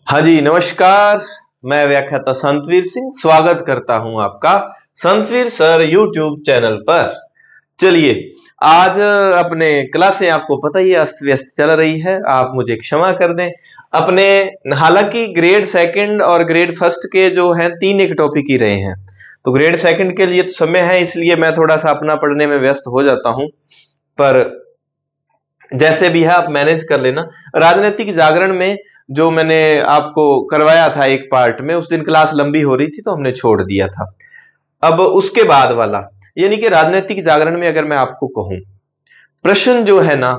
हाँ जी, नमस्कार। मैं व्याख्याता संतवीर सिंह स्वागत करता हूं आपका संतवीर सर यूट्यूब चैनल पर। चलिए, आज अपने क्लासें आपको पता ही है अस्त व्यस्त चल रही है, आप मुझे क्षमा कर दें। अपने हालांकि ग्रेड सेकंड और ग्रेड फर्स्ट के जो हैं 3 एक टॉपिक ही रहे हैं, तो ग्रेड सेकंड के लिए तो समय है, इसलिए मैं थोड़ा सा अपना पढ़ने में व्यस्त हो जाता हूं, पर जैसे भी है आप मैनेज कर लेना। राजनीतिक जागरण में जो मैंने आपको करवाया था एक पार्ट में, उस दिन क्लास लंबी हो रही थी तो हमने छोड़ दिया था। अब उसके बाद वाला यानी कि राजनीतिक जागरण में अगर मैं आपको कहूं, प्रश्न जो है ना,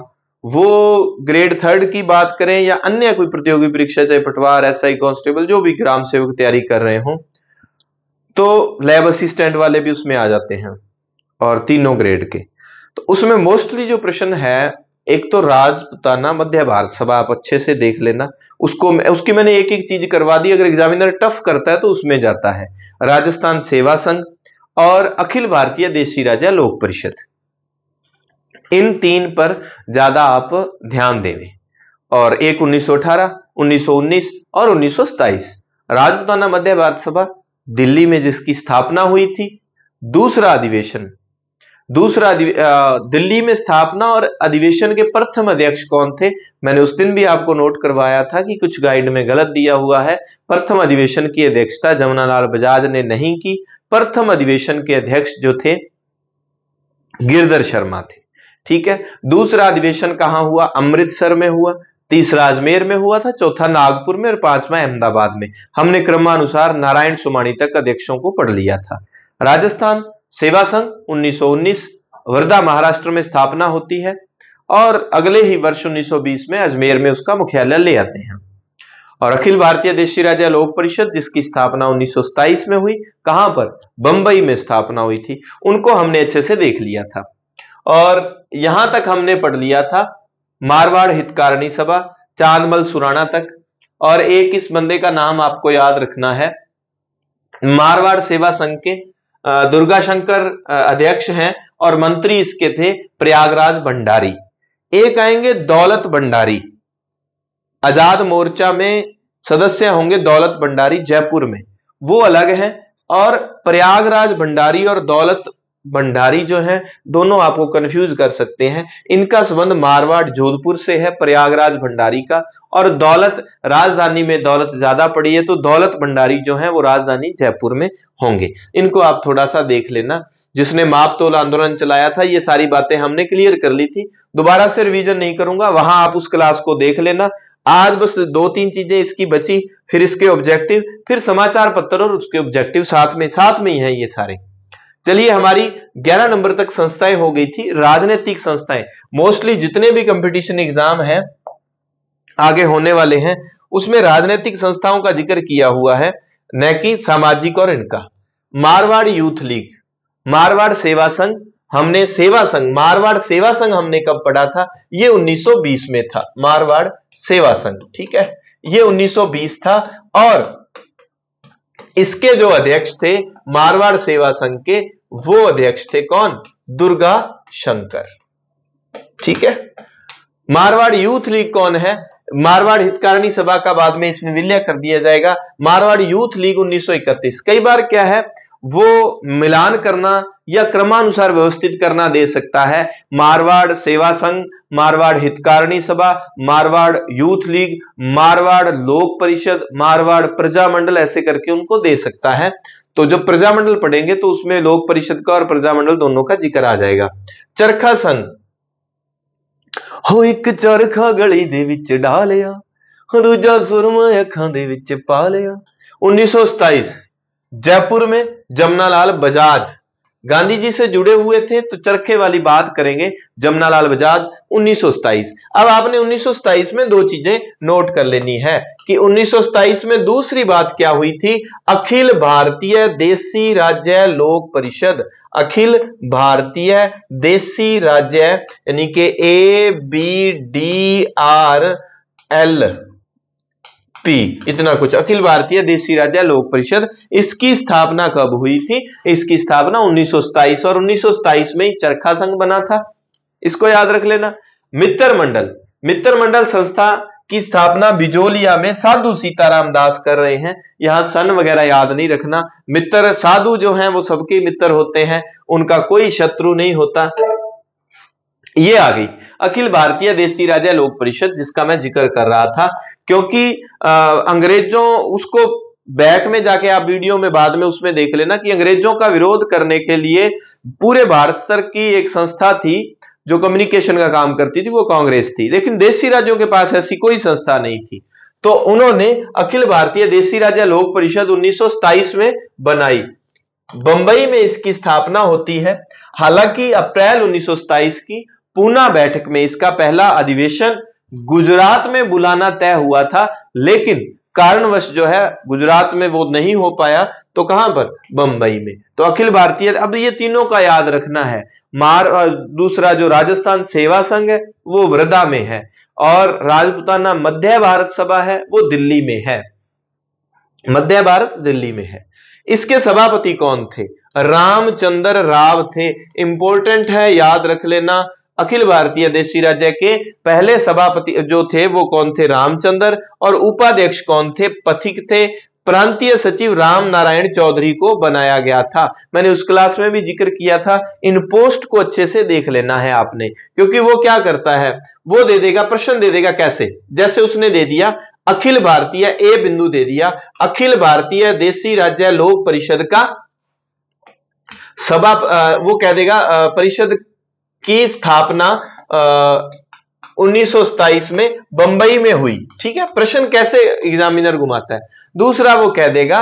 वो ग्रेड थर्ड की बात करें या अन्य कोई प्रतियोगी परीक्षा, चाहे पटवार, एसआई, कांस्टेबल, जो भी ग्राम सेवक तैयारी कर रहे हो, तो लैब असिस्टेंट वाले भी उसमें आ जाते हैं, और तीनों ग्रेड के। तो उसमें मोस्टली जो प्रश्न है, एक तो राजपुताना मध्य भारत सभा, आप अच्छे से देख लेना। उसकी मैंने एक एक चीज करवा दी, अगर एग्जामिनर टफ करता है तो उसमें जाता है। राजस्थान सेवा संघ और अखिल भारतीय देशी राजा लोक परिषद, इन तीन पर ज्यादा आप ध्यान देंगे। और एक 1918, 1919 और 1927। राजपुताना मध्य भारत सभा दिल्ली में जिसकी स्थापना हुई थी, दूसरा अधिवेशन, दिल्ली में स्थापना और अधिवेशन के प्रथम अध्यक्ष कौन थे, मैंने उस दिन भी आपको नोट करवाया था कि कुछ गाइड में गलत दिया हुआ है। प्रथम अधिवेशन की अध्यक्षता जमुनालाल बजाज ने नहीं की। प्रथम अधिवेशन के अध्यक्ष जो थे गिरधर शर्मा थे। ठीक है, दूसरा अधिवेशन कहां हुआ? अमृतसर में हुआ। तीसरा अजमेर में हुआ था, चौथा नागपुर में और पांचवा अहमदाबाद में। हमने क्रमानुसार नारायण सुमानी तक अध्यक्षों को पढ़ लिया था। राजस्थान सेवा संघ 1919 वर्धा महाराष्ट्र में स्थापना होती है, और अगले ही वर्ष 1920 में अजमेर में उसका मुख्यालय ले आते हैं। और अखिल भारतीय देशी राजा लोक परिषद, जिसकी स्थापना 1927 में हुई, कहां पर? बंबई में स्थापना हुई थी। उनको हमने अच्छे से देख लिया था, और यहां तक हमने पढ़ लिया था मारवाड़ हितकारिणी सभा, चांदमल सुराणा तक। और एक इस बंदे का नाम आपको याद रखना है, मारवाड़ सेवा संघ के दुर्गा शंकर अध्यक्ष हैं, और मंत्री इसके थे प्रयागराज भंडारी। एक आएंगे दौलत भंडारी, आजाद मोर्चा में सदस्य होंगे दौलत भंडारी, जयपुर में, वो अलग है। और प्रयागराज भंडारी और दौलत भंडारी जो है, दोनों आपको कंफ्यूज कर सकते हैं। इनका संबंध मारवाड़ जोधपुर से है, प्रयागराज भंडारी का। और दौलत, राजधानी में दौलत ज्यादा पड़ी है, तो दौलत भंडारी जो है वो राजधानी जयपुर में होंगे। इनको आप थोड़ा सा देख लेना। जिसने माप तोल आंदोलन चलाया था, ये सारी बातें हमने क्लियर कर ली थी, दोबारा से रिवीजन नहीं करूंगा, वहां आप उस क्लास को देख लेना। आज बस 2-3 चीजें इसकी बची, फिर इसके ऑब्जेक्टिव, फिर समाचार पत्र और उसके ऑब्जेक्टिव साथ में ही है ये सारे। चलिए, हमारी 11 नंबर तक संस्थाएं हो गई थी। राजनीतिक संस्थाएं, मोस्टली जितने भी कंपटीशन एग्जाम है आगे होने वाले हैं, उसमें राजनीतिक संस्थाओं का जिक्र किया हुआ है, न कि सामाजिक और इनका। मारवाड़ यूथ लीग, मारवाड़ सेवा संघ, हमने सेवा संघ, मारवाड़ सेवा संघ हमने कब पढ़ा था? ये 1920 में था, मारवाड़ सेवा संघ। ठीक है, ये 1920 था। और इसके जो अध्यक्ष थे मारवाड़ सेवा संघ के, वो अध्यक्ष थे कौन? दुर्गा शंकर। ठीक है, मारवाड़ यूथ लीग कौन है? मारवाड़ हितकारिणी सभा का बाद में इसमें विलय कर दिया जाएगा। Marwar youth league 1931। कई बार क्या है, वो मिलान करना या क्रमानुसार व्यवस्थित करना दे सकता है। मारवाड़ सेवा संघ, मारवाड़ हितकारिणी सभा, मारवाड़ यूथ लीग, मारवाड़ लोक परिषद, मारवाड़ प्रजामंडल, ऐसे करके उनको दे सकता है। तो जब प्रजामंडल पढ़ेंगे तो उसमें लोक परिषद का और प्रजामंडल दोनों का जिक्र आ जाएगा। चरखा संघ, हो एक चरखा गली दे विच डालिया, दूजा सुरमा अखां दे विच पा लिया। 1927 जयपुर में जमनालाल बजाज, गांधी जी से जुड़े हुए थे, तो चरखे वाली बात करेंगे, जमनालाल बजाज 1927। अब आपने 1927 में दो चीजें नोट कर लेनी है कि 1927 में दूसरी बात क्या हुई थी? अखिल भारतीय देशी राज्य लोक परिषद, अखिल भारतीय देशी राज्य, यानी कि ABDRLP, इतना कुछ, अखिल भारतीय देशी राज्य लोक परिषद। इसकी स्थापना कब हुई थी? इसकी स्थापना 1927, और 1927 में चरखा संघ बना था, इसको याद रख लेना। मित्र मंडल, मित्र मंडल संस्था की स्थापना बिजोलिया में साधु सीताराम दास कर रहे हैं। यहां सन वगैरह याद नहीं रखना। मित्र साधु जो हैं वो सबके मित्र होते हैं, उनका कोई शत्रु नहीं होता। ये आ गई अखिल भारतीय देशी राजा लोक परिषद, जिसका मैं जिक्र कर रहा था, क्योंकि अंग्रेजों उसको बैक में जाके आप वीडियो में बाद में उसमें देख लेना कि अंग्रेजों का विरोध करने के लिए पूरे भारत स्तर की एक संस्था थी जो कम्युनिकेशन का काम करती थी, वो कांग्रेस थी। लेकिन देशी राज्यों के पास ऐसी कोई संस्था नहीं थी, तो उन्होंने अखिल भारतीय देशी राजा लोक परिषद 1927 में बनाई। बंबई में इसकी स्थापना होती है। हालांकि अप्रैल 1927 की पूना बैठक में इसका पहला अधिवेशन गुजरात में बुलाना तय हुआ था, लेकिन कारणवश जो है गुजरात में वो नहीं हो पाया, तो कहां पर, बंबई में। तो अखिल भारतीय, अब ये तीनों का याद रखना है। दूसरा जो राजस्थान सेवा संघ है वो वर्धा में है, और राजपूताना मध्य भारत सभा है वो दिल्ली में है। मध्य भारत दिल्ली में है। इसके सभापति कौन थे, रामचंद्र राव थे। इंपॉर्टेंट है, याद रख लेना। अखिल भारतीय देशी राज्य के पहले सभापति जो थे वो कौन थे, रामचंद्र, और उपाध्यक्ष कौन थे, पथिक थे। प्रांतीय सचिव राम नारायण चौधरी को बनाया गया था। मैंने उस क्लास में भी जिक्र किया था। इन पोस्ट को अच्छे से देख लेना है आपने, क्योंकि वो क्या करता है, वो दे देगा, प्रश्न दे देगा। कैसे, जैसे उसने दे दिया अखिल भारतीय, ए बिंदु दे दिया, अखिल भारतीय देशी राज्य लोक परिषद का सभा, वो कह देगा परिषद की स्थापना 1927 में बंबई में हुई। ठीक है, प्रश्न कैसे एग्जामिनर घुमाता है। दूसरा वो कह देगा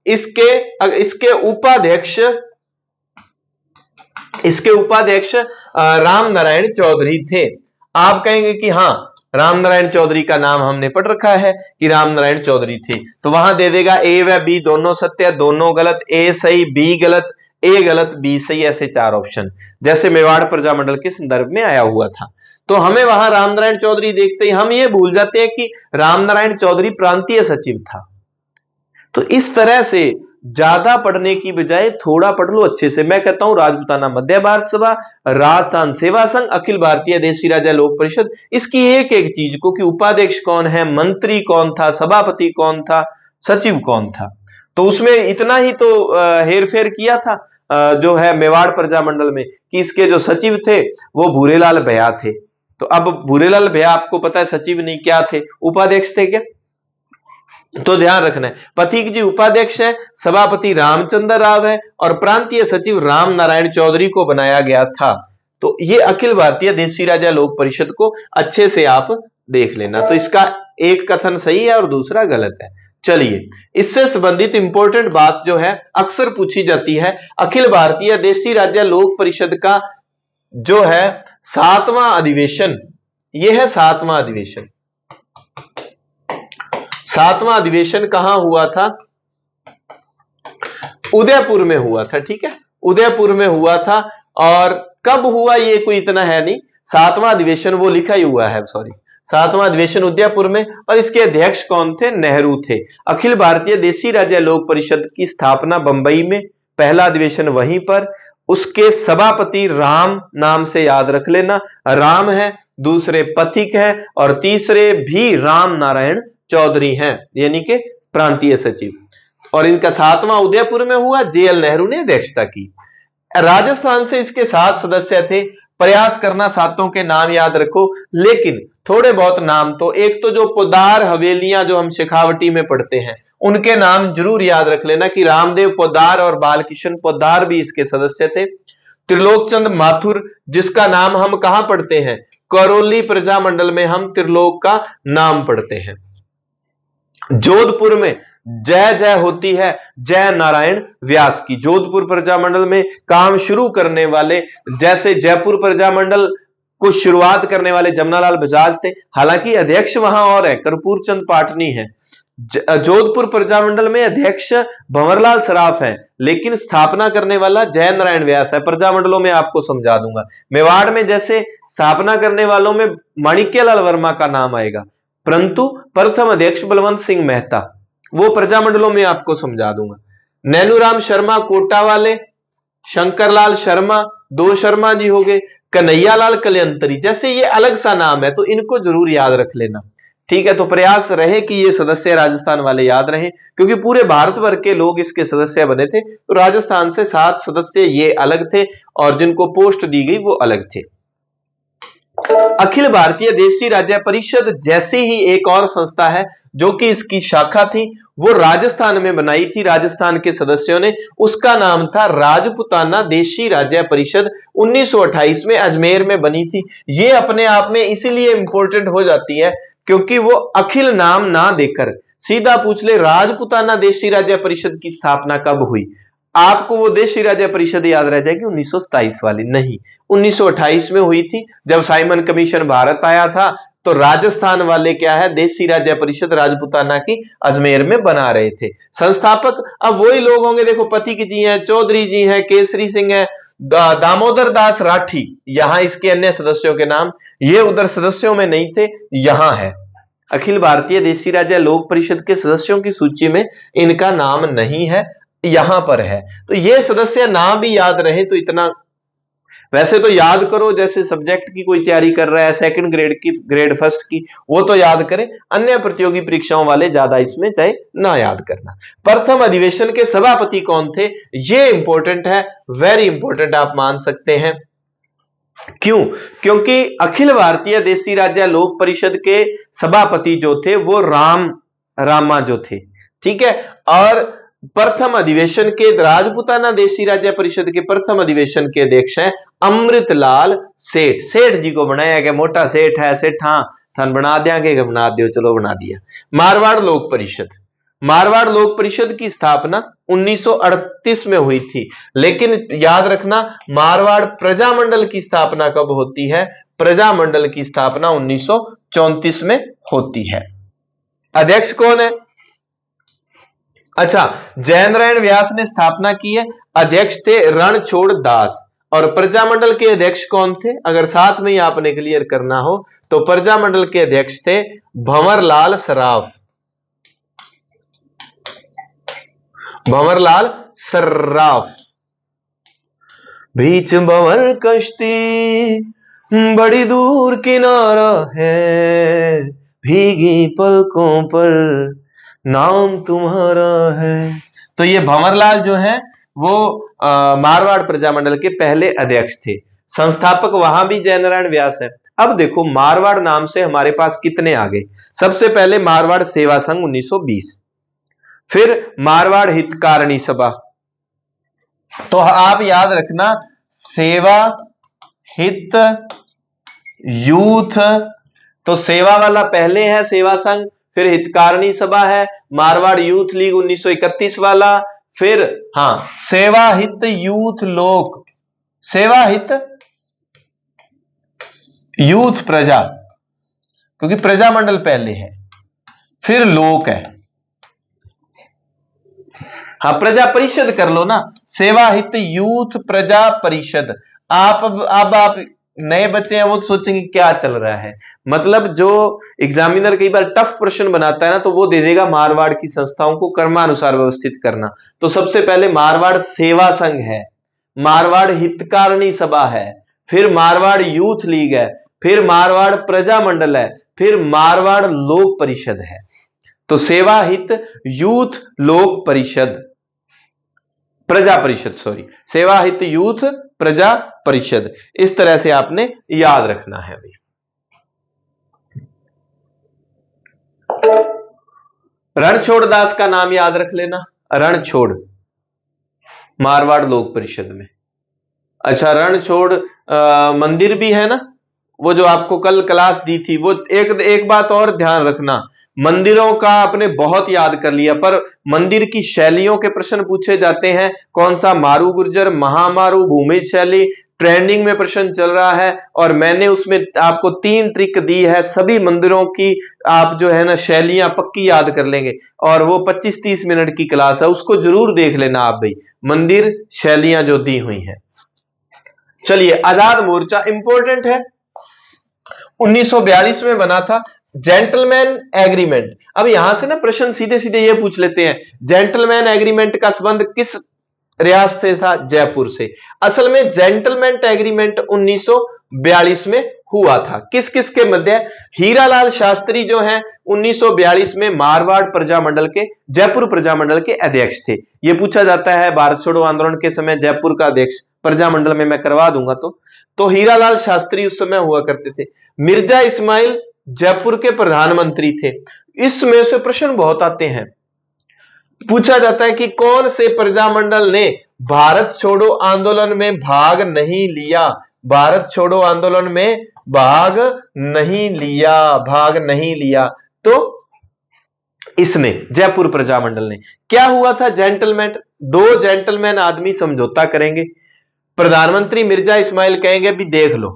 इसके उपाध्यक्ष राम नारायण चौधरी थे। आप कहेंगे कि हां, राम नारायण चौधरी का नाम हमने पढ़ रखा है कि राम नारायण चौधरी थे, तो वहां दे देगा ए व बी दोनों सत्य, दोनों गलत, ए सही, बी गलत, ए गलत, बी सही, ऐसे 4 ऑप्शन, जैसे मेवाड़ प्रजामंडल के संदर्भ में आया हुआ था। तो हमें वहां रामनारायण चौधरी देखते ही हम ये भूल जाते हैं कि रामनारायण चौधरी प्रांतीय सचिव था। तो इस तरह से ज्यादा पढ़ने की बजाय थोड़ा पढ़ लो अच्छे से। मैं कहता हूं राजपूताना मध्य भारत सभा, राजस्थान सेवा संघ, अखिल भारतीय देशी राजा लोक परिषद, इसकी एक एक चीज को कि उपाध्यक्ष कौन है, मंत्री कौन था, सभापति कौन था, सचिव कौन था, तो उसमें इतना ही तो हेरफेर किया था जो है मेवाड़ प्रजामंडल में, कि इसके जो सचिव थे वो भूरेलाल भैया थे। तो अब भूरेलाल भैया आपको पता है सचिव नहीं, क्या थे, उपाध्यक्ष थे क्या, तो ध्यान रखना है। पथिक जी उपाध्यक्ष है, सभापति रामचंद्र राव है, और प्रांतीय सचिव राम नारायण चौधरी को बनाया गया था। तो ये अखिल भारतीय देशी राजा लोक परिषद को अच्छे से आप देख लेना। तो इसका एक कथन सही है और दूसरा गलत है। चलिए, इससे संबंधित इंपॉर्टेंट बात जो है अक्सर पूछी जाती है, अखिल भारतीय देशी राज्य लोक परिषद का जो है 7वां अधिवेशन, यह है 7वां अधिवेशन। 7वां अधिवेशन कहां हुआ था, उदयपुर में हुआ था। ठीक है, उदयपुर में हुआ था। और कब हुआ ये कोई इतना है नहीं, 7वां अधिवेशन वो लिखा ही हुआ है, सॉरी, 7वां अधिवेशन उदयपुर में, और इसके अध्यक्ष कौन थे, नेहरू थे। अखिल भारतीय देशी राज्य लोक परिषद की स्थापना बंबई में, पहला अधिवेशन वहीं पर। उसके सभापति राम नाम से याद रख लेना, राम है, दूसरे पथिक है, और तीसरे भी राम नारायण चौधरी हैं, यानी कि प्रांतीय सचिव। और इनका 7वां उदयपुर में हुआ, जेएल नेहरू ने अध्यक्षता की। राजस्थान से इसके 7 सदस्य थे। प्रयास करना सातों के नाम याद रखो, लेकिन थोड़े बहुत नाम तो, एक तो जो पोदार हवेलियां जो हम शेखावटी में पढ़ते हैं उनके नाम जरूर याद रख लेना कि रामदेव पोदार और बालकिशन पोदार भी इसके सदस्य थे। त्रिलोकचंद माथुर, जिसका नाम हम कहां पढ़ते हैं, करौली प्रजामंडल में हम त्रिलोक का नाम पढ़ते हैं। जोधपुर में जय जय होती है जय नारायण व्यास की। जोधपुर प्रजामंडल में काम शुरू करने वाले, जैसे जयपुर प्रजामंडल को शुरुआत करने वाले जमनालाल बजाज थे, हालांकि अध्यक्ष वहां और है, कर्पूर चंद पाटनी है। जोधपुर प्रजामंडल में अध्यक्ष भंवरलाल सराफ है, लेकिन स्थापना करने वाला जय नारायण व्यास है। प्रजामंडलों में आपको समझा दूंगा। मेवाड़ में जैसे स्थापना करने वालों में माणिक्यलाल वर्मा का नाम आएगा, परंतु प्रथम अध्यक्ष बलवंत सिंह मेहता, वो प्रजामंडलों में आपको समझा दूंगा। नैनूराम शर्मा कोटा वाले, शंकरलाल शर्मा दो शर्मा जी हो गए, कन्हैयालाल कलयंतरी, जैसे ये अलग सा नाम है तो इनको जरूर याद रख लेना। ठीक है, तो प्रयास रहे कि ये सदस्य राजस्थान वाले याद रहे, क्योंकि पूरे भारत भर के लोग इसके सदस्य बने थे, तो राजस्थान से 7 सदस्य ये अलग थे और जिनको पोस्ट दी गई वो अलग थे। अखिल भारतीय देशी राज्य परिषद जैसी ही एक और संस्था है जो कि इसकी शाखा थी, वो राजस्थान में बनाई थी राजस्थान के सदस्यों ने, उसका नाम था राजपुताना देशी राज्य परिषद, 1928 में अजमेर में बनी थी। ये अपने आप में इसीलिए इंपॉर्टेंट हो जाती है क्योंकि वो अखिल नाम ना देकर सीधा पूछ ले राजपुताना देशी राज्य परिषद की स्थापना कब हुई, आपको वो देशी राज्य परिषद याद रह जाएगी 1927 वाली, नहीं 1928 में हुई थी। जब साइमन कमीशन भारत आया था तो राजस्थान वाले क्या है, देशी राज्य परिषद राजपुताना की अजमेर में बना रहे थे। संस्थापक अब वही लोग होंगे, देखो पथिक जी हैं, चौधरी जी हैं, केसरी सिंह है, दामोदर दास राठी, यहां इसके अन्य सदस्यों के नाम, ये उधर सदस्यों में नहीं थे, यहां है। अखिल भारतीय देशी राज्य लोक परिषद के सदस्यों की सूची में इनका नाम नहीं है, यहां पर है। तो ये सदस्य ना भी याद रहे तो इतना, वैसे तो याद करो, जैसे सब्जेक्ट की कोई तैयारी कर रहा है, सेकंड ग्रेड की, ग्रेड फर्स्ट की, वो तो याद करें, अन्य प्रतियोगी परीक्षाओं वाले ज्यादा इसमें चाहे ना याद करना। प्रथम अधिवेशन के सभापति कौन थे, ये इंपॉर्टेंट है, वेरी इंपॉर्टेंट आप मान सकते हैं। क्यों? क्योंकि अखिल भारतीय देशी राज्य लोक परिषद के सभापति जो थे वो रामा जो थे, ठीक है। और प्रथम अधिवेशन के राजपुताना देशी राज्य परिषद के प्रथम अधिवेशन के अध्यक्ष हैं अमृतलाल सेठ। सेठ जी को बनाया गया, मोटा सेठ है, सेठ हाँ सन बना देंगे, बना दियो, चलो बना दिया। मारवाड़ लोक परिषद, मारवाड़ लोक परिषद की स्थापना 1938 में हुई थी, लेकिन याद रखना मारवाड़ प्रजामंडल की स्थापना कब होती है, प्रजामंडल की स्थापना 1934 में होती है। अध्यक्ष कौन है, अच्छा जयनारायण व्यास ने स्थापना की है, अध्यक्ष थे रणछोड़ दास। और प्रजामंडल के अध्यक्ष कौन थे, अगर साथ में ही आपने क्लियर करना हो तो प्रजामंडल के अध्यक्ष थे भंवरलाल सराफ, भंवरलाल सर्राफ। बीच भंवर कश्ती बड़ी दूर किनारा है, भीगी पलकों पर नाम तुम्हारा है। तो ये भंवरलाल जो है वो मारवाड़ प्रजामंडल के पहले अध्यक्ष थे। संस्थापक वहां भी जयनारायण व्यास है। अब देखो मारवाड़ नाम से हमारे पास कितने आ गए, सबसे पहले मारवाड़ सेवा संघ 1920, फिर मारवाड़ हितकारिणी सभा, तो आप याद रखना सेवा हित यूथ, तो सेवा वाला पहले है सेवा संघ, फिर हितकारिणी सभा है, मारवाड़ यूथ लीग 1931 वाला, फिर हाँ सेवा हित यूथ लोक, सेवा हित यूथ प्रजा, क्योंकि प्रजामंडल पहले है, फिर लोक है, हाँ प्रजा परिषद कर लो ना, सेवा हित यूथ प्रजा परिषद। आप नए बच्चे हैं वो सोचेंगे क्या चल रहा है, मतलब जो एग्जामिनर कई बार टफ प्रश्न बनाता है ना तो वो दे देगा मारवाड़ की संस्थाओं को क्रमानुसार व्यवस्थित करना। तो सबसे पहले मारवाड़ सेवा संघ है, मारवाड़ हितकारिणी सभा है, फिर मारवाड़ यूथ लीग है, फिर मारवाड़ प्रजामंडल है, फिर मारवाड़ लोक परिषद है। तो सेवा हित यूथ लोक परिषद, प्रजा परिषद, सॉरी सेवा हित यूथ प्रजा परिषद, इस तरह से आपने याद रखना है भाई। रणछोड़ दास का नाम याद रख लेना, रणछोड़ मारवाड़ लोक परिषद में। अच्छा रणछोड़ मंदिर भी है ना, वो जो आपको कल क्लास दी थी, वो एक बात और ध्यान रखना, मंदिरों का आपने बहुत याद कर लिया, पर मंदिर की शैलियों के प्रश्न पूछे जाते हैं, कौन सा मारू गुर्जर, महामारू, भूमिज शैली, ट्रेंडिंग में प्रश्न चल रहा है, और मैंने उसमें आपको 3 ट्रिक दी है, सभी मंदिरों की आप जो है ना शैलियां पक्की याद कर लेंगे, और वो 25-30 मिनट की क्लास है, उसको जरूर देख लेना आप भाई, मंदिर शैलियां जो दी हुई हैं। चलिए आजाद मोर्चा इंपॉर्टेंट है, 1942 में बना था, जेंटलमैन एग्रीमेंट। अब यहां से ना प्रश्न सीधे सीधे ये पूछ लेते हैं, जेंटलमैन एग्रीमेंट का संबंध किस रियासत से था? जयपुर से। असल में जेंटलमैन एग्रीमेंट 1942 में हुआ था। किस किस के मध्य? हीरालाल शास्त्री जो हैं 1942 में मारवाड़ प्रजामंडल के, जयपुर प्रजामंडल के अध्यक्ष थे। यह पूछा जाता है भारत छोड़ो आंदोलन के समय जयपुर का अध्यक्ष प्रजामंडल में मैं करवा दूंगा। तो हीरालाल शास्त्री उस समय हुआ करते थे। मिर्जा इस्माइल जयपुर के प्रधानमंत्री थे। इसमें से प्रश्न बहुत आते हैं। पूछा जाता है कि कौन से प्रजामंडल ने भारत छोड़ो आंदोलन में भाग नहीं लिया? भारत छोड़ो आंदोलन में भाग नहीं लिया। तो इसने जयपुर प्रजामंडल ने। क्या हुआ था? जेंटलमैन, दो जेंटलमैन आदमी समझौता करेंगे। प्रधानमंत्री मिर्जा इस्माइल कहेंगे भी देख लो,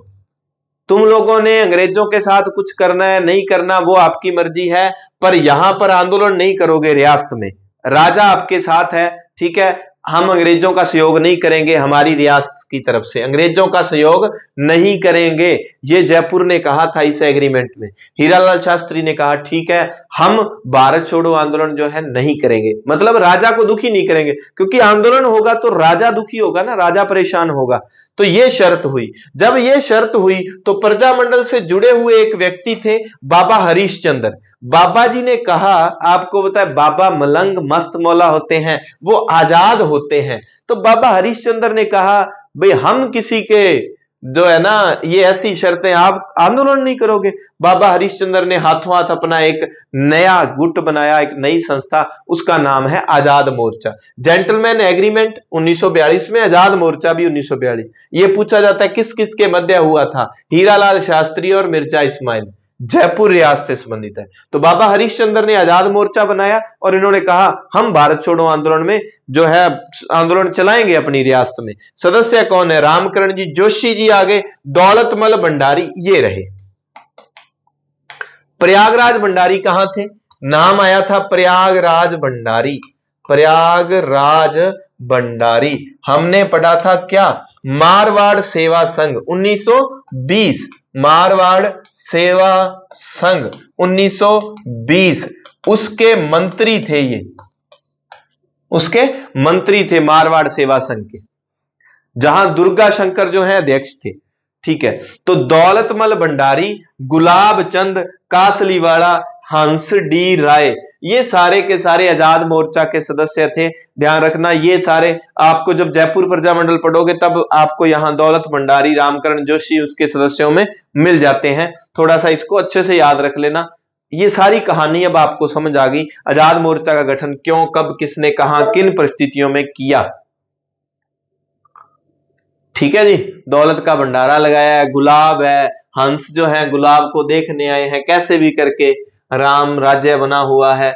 तुम लोगों ने अंग्रेजों के साथ कुछ करना है नहीं करना वो आपकी मर्जी है, पर यहां पर आंदोलन नहीं करोगे रियासत में, राजा आपके साथ है, ठीक है, हम अंग्रेजों का सहयोग नहीं करेंगे, हमारी रियासत की तरफ से अंग्रेजों का सहयोग नहीं करेंगे। ये जयपुर ने कहा था इस एग्रीमेंट में। हीरालाल शास्त्री ने कहा ठीक है, हम भारत छोड़ो आंदोलन जो है नहीं करेंगे, मतलब राजा को दुखी नहीं करेंगे, क्योंकि आंदोलन होगा तो राजा दुखी होगा ना, राजा परेशान होगा। तो यह शर्त हुई। जब यह शर्त हुई तो प्रजामंडल से जुड़े हुए एक व्यक्ति थे बाबा हरीशचंद्र। बाबा जी ने कहा, आपको बताया बाबा मलंग मस्त मौला होते हैं, वो आजाद होते हैं। तो बाबा हरीशचंद्र ने कहा भाई हम किसी के जो है ना ये ऐसी शर्तें, आप आंदोलन नहीं करोगे। बाबा हरीशचंद्र ने हाथों हाथ अपना एक नया गुट बनाया, एक नई संस्था, उसका नाम है आजाद मोर्चा। जेंटलमैन एग्रीमेंट 1942 में, आजाद मोर्चा भी 1942। यह पूछा जाता है किस किस के मध्य हुआ था? हीरालाल शास्त्री और मिर्जा इस्माइल। जयपुर रियासत से संबंधित है। तो बाबा हरीशचंद्र ने आजाद मोर्चा बनाया और इन्होंने कहा हम भारत छोड़ो आंदोलन में जो है आंदोलन चलाएंगे अपनी रियासत में। सदस्य कौन है? रामकरण जी जोशी जी आगे, दौलतमल भंडारी ये रहे। प्रयागराज भंडारी कहां थे? नाम आया था प्रयागराज भंडारी। प्रयागराज भंडारी हमने पढ़ा था क्या? मारवाड़ सेवा संघ 1920। मारवाड़ सेवा संघ 1920 उसके मंत्री थे। ये उसके मंत्री थे मारवाड़ सेवा संघ के, जहां दुर्गा शंकर जो है अध्यक्ष थे। ठीक है, तो दौलतमल भंडारी, गुलाब चंद कासलीवाला, हंस डी राय, ये सारे के सारे आजाद मोर्चा के सदस्य थे। ध्यान रखना, ये सारे आपको जब जयपुर प्रजामंडल पढ़ोगे तब आपको यहां दौलत भंडारी, रामकरण जोशी उसके सदस्यों में मिल जाते हैं। थोड़ा सा इसको अच्छे से याद रख लेना। ये सारी कहानी अब आपको समझ आ गई, आजाद मोर्चा का गठन क्यों, कब, किसने, कहां, किन परिस्थितियों में किया। ठीक है जी, दौलत का भंडारा लगाया है, गुलाब है, हंस जो है गुलाब को देखने आए हैं, कैसे भी करके राम राज्य बना हुआ है।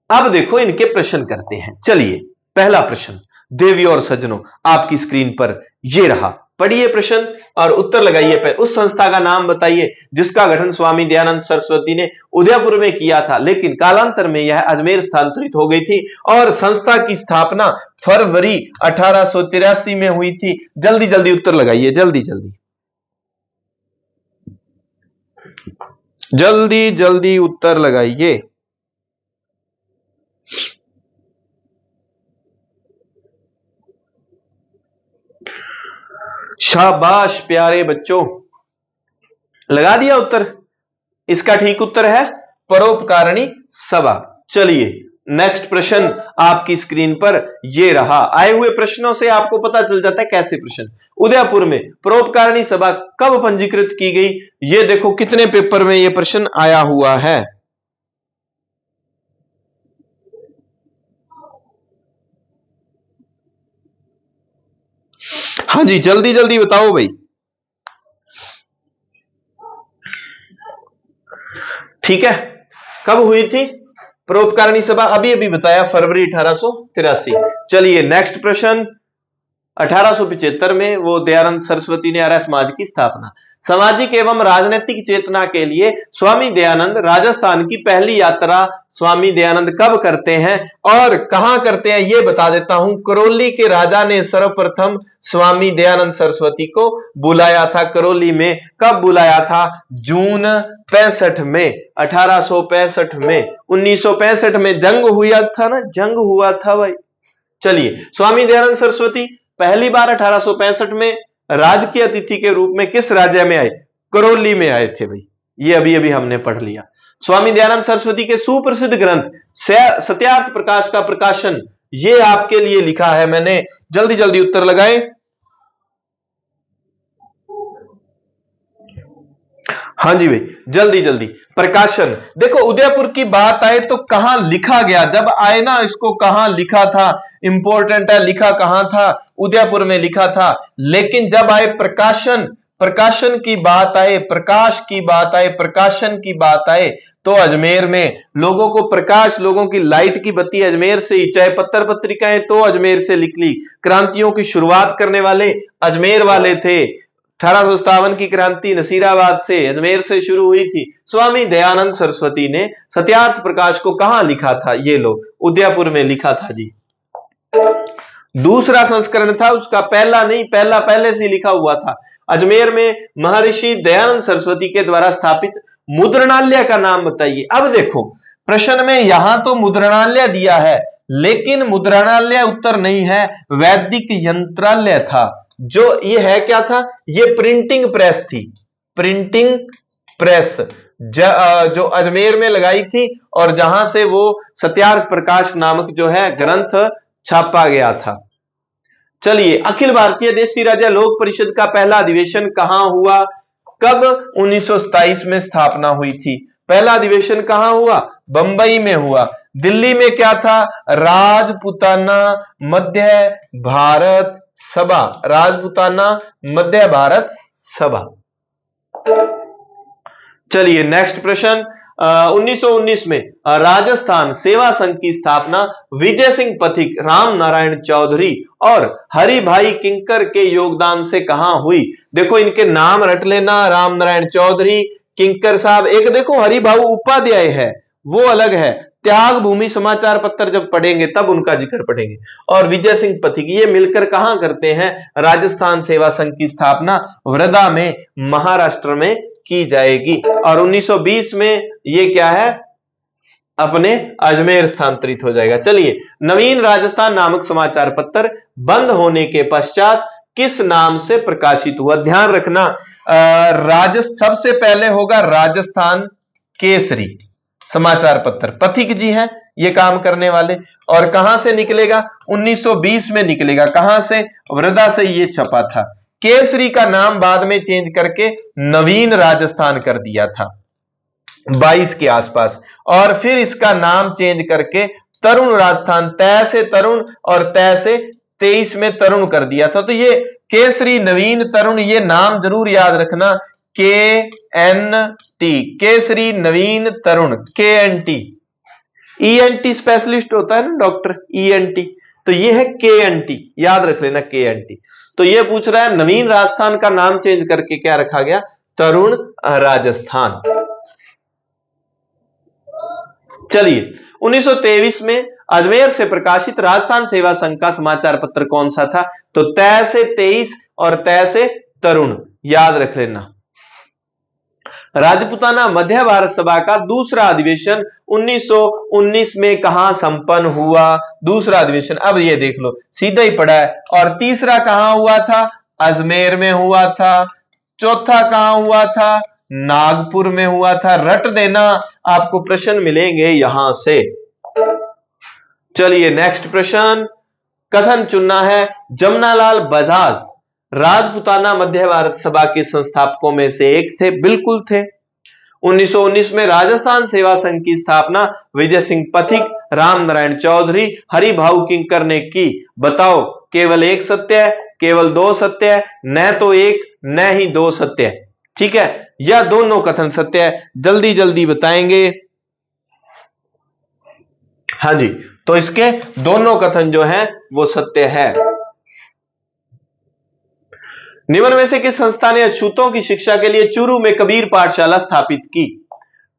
अब देखो इनके प्रश्न करते हैं। चलिए पहला प्रश्न देवी और सज्जनों आपकी स्क्रीन पर ये रहा, पढ़िए प्रश्न और उत्तर लगाइए। उस संस्था का नाम बताइए जिसका गठन स्वामी दयानंद सरस्वती ने उदयपुर में किया था, लेकिन कालांतर में यह अजमेर स्थानांतरित हो गई थी और संस्था की स्थापना फरवरी 1883 में हुई थी। जल्दी जल्दी उत्तर लगाइए, जल्दी जल्दी जल्दी जल्दी उत्तर लगाइए। शाबाश प्यारे बच्चों, लगा दिया उत्तर। इसका ठीक उत्तर है परोपकारिणी सभा। चलिए नेक्स्ट प्रश्न आपकी स्क्रीन पर ये रहा। आए हुए प्रश्नों से आपको पता चल जाता है कैसे प्रश्न। उदयपुर में परोपकारिणी सभा कब पंजीकृत की गई? ये देखो कितने पेपर में ये प्रश्न आया हुआ है। हाँ जी, जल्दी जल्दी बताओ भाई। ठीक है, कब हुई थी परोपकारिणी सभा? अभी अभी बताया, फरवरी 1883। चलिए नेक्स्ट प्रश्न। 1875 में वो दयानंद सरस्वती ने आर्य समाज की स्थापना। सामाजिक एवं राजनीतिक चेतना के लिए स्वामी दयानंद राजस्थान की पहली यात्रा स्वामी दयानंद कब करते हैं और कहां करते हैं ये बता देता हूं। करौली के राजा ने सर्वप्रथम स्वामी दयानंद सरस्वती को बुलाया था। करौली में कब बुलाया था? जून 65 में, 1865 में। 1965 में जंग हुआ था ना, जंग हुआ था भाई। चलिए, स्वामी दयानंद सरस्वती पहली बार 1865 में राजकीय अतिथि के रूप में किस राज्य में आए? करौली में आए थे भाई, ये अभी अभी हमने पढ़ लिया। स्वामी दयानंद सरस्वती के सुप्रसिद्ध ग्रंथ सत्यार्थ प्रकाश का प्रकाशन, ये आपके लिए लिखा है मैंने, जल्दी जल्दी उत्तर लगाएं। हाँ जी भाई, जल्दी जल्दी। प्रकाशन, देखो उदयपुर की बात आए तो कहां लिखा गया, जब आए ना इसको कहां लिखा था, इंपॉर्टेंट है, लिखा कहां था? उदयपुर में लिखा था। लेकिन जब आए प्रकाशन, प्रकाशन की बात आए, प्रकाश की बात आए, प्रकाशन की बात आए, तो अजमेर में लोगों को प्रकाश, लोगों की लाइट की बत्ती अजमेर से ही, चाहे पत्र पत्रिकाएं तो अजमेर से निकली, क्रांतियों की शुरुआत करने वाले अजमेर वाले थे। 1857 की क्रांति नसीराबाद से, अजमेर से शुरू हुई थी। स्वामी दयानंद सरस्वती ने सत्यार्थ प्रकाश को कहां लिखा था? ये लो, उदयपुर में लिखा था जी। दूसरा संस्करण था उसका, पहला नहीं, पहला पहले से लिखा हुआ था। अजमेर में महर्षि दयानंद सरस्वती के द्वारा स्थापित मुद्रणालय का नाम बताइए। अब देखो प्रश्न में यहां तो मुद्रणालय दिया है, लेकिन मुद्रणालय उत्तर नहीं है, वैदिक यंत्रालय था। जो ये है क्या था? ये प्रिंटिंग प्रेस थी, प्रिंटिंग प्रेस जो अजमेर में लगाई थी और जहां से वो सत्यार्थ प्रकाश नामक जो है ग्रंथ छापा गया था। चलिए, अखिल भारतीय देशी राजा लोक परिषद का पहला अधिवेशन कहां हुआ? कब? 1927 में स्थापना हुई थी। पहला अधिवेशन कहां हुआ? बंबई में हुआ। दिल्ली में क्या था? राजपुताना मध्य भारत सभा, राजपुताना मध्य भारत सभा। चलिए नेक्स्ट प्रश्न। 1919 में राजस्थान सेवा संघ की स्थापना विजय सिंह पथिक, राम नारायण चौधरी और हरि भाई किंकर के योगदान से कहां हुई? देखो इनके नाम रट लेना, राम नारायण चौधरी, किंकर साहब। एक देखो हरिभाऊ उपाध्याय है, वो अलग है, त्याग भूमि समाचार पत्र जब पढ़ेंगे तब उनका जिक्र पढ़ेंगे। और विजय सिंह पथिक, ये मिलकर कहां करते हैं? राजस्थान सेवा संघ की स्थापना वर्धा में, महाराष्ट्र में की जाएगी। और 1920 में ये क्या है? अपने अजमेर स्थानांतरित हो जाएगा। चलिए, नवीन राजस्थान नामक समाचार पत्र बंद होने के पश्चात किस नाम से प्रकाशित हुआ? ध्यान रखना, सबसे पहले होगा राजस्थान केसरी समाचार पत्र, पथिक जी हैं ये काम करने वाले। और कहां से निकलेगा? 1920 में निकलेगा। कहां से? वर्धा से ये छपा था। केसरी का नाम बाद में चेंज करके नवीन राजस्थान कर दिया था 22 के आसपास, और फिर इसका नाम चेंज करके तरुण राजस्थान, तय से तरुण और तय से 23 में तरुण कर दिया था। तो ये केसरी, नवीन, तरुण, ये नाम जरूर याद रखना, KNT, केसरी, नवीन, तरुण, KNT। ENT स्पेशलिस्ट होता है ना डॉक्टर, ENT, तो ये है KNT, याद रख लेना KNT। तो ये पूछ रहा है नवीन राजस्थान का नाम चेंज करके क्या रखा गया? तरुण राजस्थान। चलिए, 1923 में अजमेर से प्रकाशित राजस्थान सेवा संघ का समाचार पत्र कौन सा था? तो तय से 23 और तय से तरुण, याद रख लेना। राजपुताना मध्य भारत सभा का दूसरा अधिवेशन 1919 में कहां संपन्न हुआ? दूसरा अधिवेशन, अब ये देख लो सीधा ही पड़ा है। और तीसरा कहां हुआ था? अजमेर में हुआ था। चौथा कहां हुआ था? नागपुर में हुआ था। रट देना, आपको प्रश्न मिलेंगे यहां से। चलिए नेक्स्ट प्रश्न, कथन चुनना है। जमनालाल बजाज राजपुताना मध्य भारत सभा के संस्थापकों में से एक थे, बिल्कुल थे। 1919 में राजस्थान सेवा संघ की स्थापना विजय सिंह पथिक, राम नारायण चौधरी, हरिभाऊ किंकर ने की। बताओ, केवल एक सत्य है, केवल दो सत्य है, न तो एक न ही दो सत्य है, ठीक है, या दोनों कथन सत्य है? जल्दी जल्दी बताएंगे। हाँ जी, तो इसके दोनों कथन जो हैं वो सत्य है। निम्न में से किस संस्था ने अछूतों की शिक्षा के लिए चूरू में कबीर पाठशाला स्थापित की?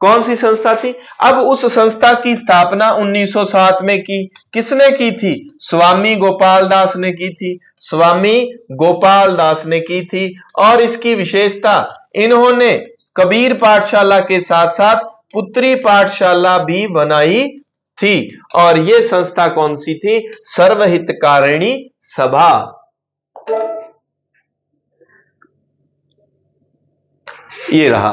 कौन सी संस्था थी? अब उस संस्था की स्थापना 1907 में की। किसने की थी? स्वामी गोपाल दास ने की थी। स्वामी गोपाल दास ने की थी। और इसकी विशेषता, इन्होंने कबीर पाठशाला के साथ साथ पुत्री पाठशाला भी बनाई थी। और यह संस्था कौन सी थी? सर्वहितकारिणी सभा। ये रहा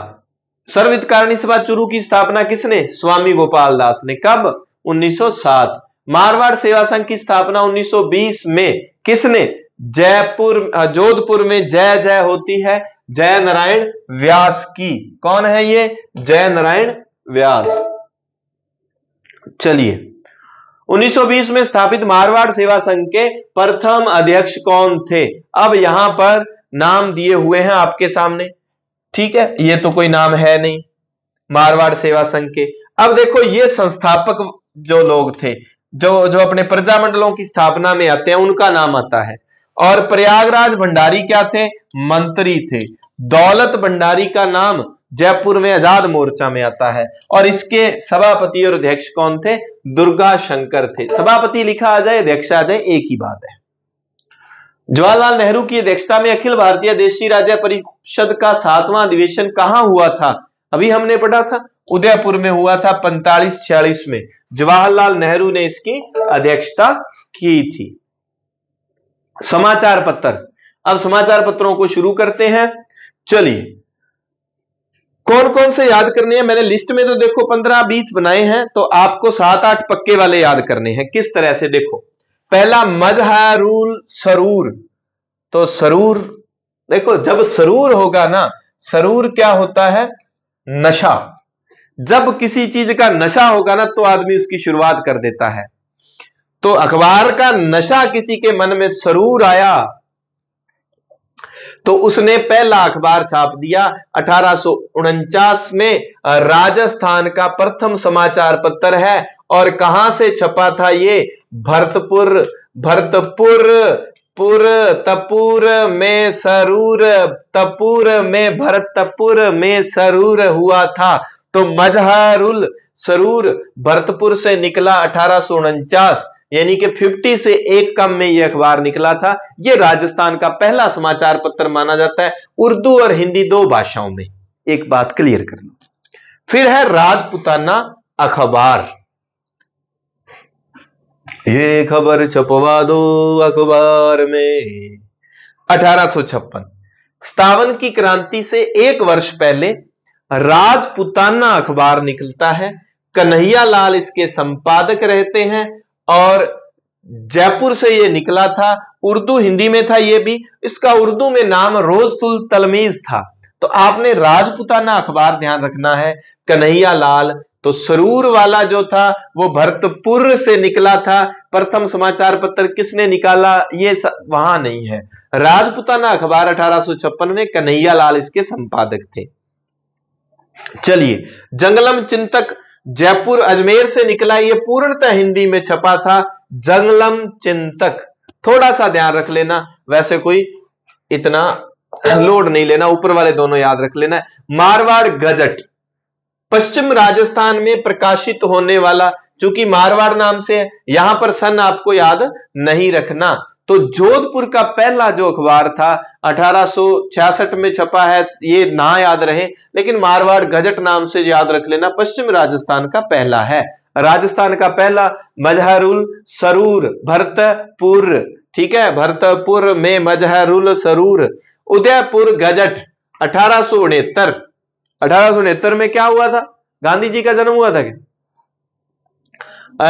सर्वहितकारिणी सभा चूरू की स्थापना किसने? स्वामी गोपाल दास ने। कब? 1907। मारवाड़ सेवा संघ की स्थापना 1920 में किसने? जोधपुर में जय जय होती है जय नारायण व्यास की। कौन है ये? जय नारायण व्यास। चलिए 1920 में स्थापित मारवाड़ सेवा संघ के प्रथम अध्यक्ष कौन थे? अब यहां पर नाम दिए हुए हैं आपके सामने, ठीक है, ये तो कोई नाम है नहीं मारवाड़ सेवा संघ के। अब देखो ये संस्थापक जो लोग थे, जो अपने प्रजामंडलों की स्थापना में आते हैं, उनका नाम आता है। और प्रयागराज भंडारी क्या थे? मंत्री थे। दौलत भंडारी का नाम जयपुर में आजाद मोर्चा में आता है। और इसके सभापति और अध्यक्ष कौन थे? दुर्गा शंकर थे। सभापति लिखा आ जाए, अध्यक्ष आ जाए, एक ही बात है। जवाहरलाल नेहरू की अध्यक्षता में अखिल भारतीय देशी राज्य परिषद का 7वां अधिवेशन कहां हुआ था? अभी हमने पढ़ा था उदयपुर में हुआ था 45-46 में। जवाहरलाल नेहरू ने इसकी अध्यक्षता की थी। समाचार पत्र, अब समाचार पत्रों को शुरू करते हैं। चलिए कौन कौन से याद करने हैं? मैंने लिस्ट में तो देखो 15-20 बनाए हैं, तो आपको 7-8 पक्के वाले याद करने हैं। किस तरह से? देखो पहला मजहरुल सरूर। तो सरूर देखो, जब सरूर होगा ना, सरूर क्या होता है? नशा। जब किसी चीज का नशा होगा ना तो आदमी उसकी शुरुआत कर देता है। तो अखबार का नशा किसी के मन में सरूर आया तो उसने पहला अखबार छाप दिया। 1849 में राजस्थान का प्रथम समाचार पत्र है। और कहां से छपा था ये? भरतपुर तपुर में सरूर, तपुर में भरतपुर में सरूर हुआ था। तो मजहरुल सरूर भरतपुर से निकला 1849, यानी कि 50 से एक कम में यह अखबार निकला था। यह राजस्थान का पहला समाचार पत्र माना जाता है, उर्दू और हिंदी 2 भाषाओं में। एक बात क्लियर कर लो। फिर है राजपुताना अखबार। ये खबर छपवा दो अखबार में। 1856। 57 की क्रांति से 1 वर्ष पहले राजपुताना अखबार निकलता है। कन्हैया लाल इसके संपादक रहते हैं और जयपुर से यह निकला था। उर्दू हिंदी में था यह भी। इसका उर्दू में नाम रोजतुल तलमीज था। तो आपने राजपुताना अखबार ध्यान रखना है। कन्हैया लाल, तो सरूर वाला जो था वो भरतपुर से निकला था। प्रथम समाचार पत्र किसने निकाला? ये वहां नहीं है। राजपुताना अखबार 1856 में कन्हैया लाल इसके संपादक थे। चलिए जंगलम चिंतक जयपुर अजमेर से निकला। यह पूर्णतः हिंदी में छपा था। जंगलम चिंतक थोड़ा सा ध्यान रख लेना, वैसे कोई इतना लोड नहीं लेना, ऊपर वाले दोनों याद रख लेना। मारवाड़ गजट पश्चिम राजस्थान में प्रकाशित होने वाला, चूंकि मारवाड़ नाम से है, यहां पर सन आपको याद नहीं रखना। तो जोधपुर का पहला जो अखबार था 1866 में छपा है, ये ना याद रहे, लेकिन मारवाड़ गजट नाम से याद रख लेना। पश्चिम राजस्थान का पहला है। राजस्थान का पहला मजहरुल सरूर भरतपुर, ठीक है, भरतपुर में मजहरुल सरूर। उदयपुर गजट 1869। 1869 में क्या हुआ था? गांधी जी का जन्म हुआ था क्या?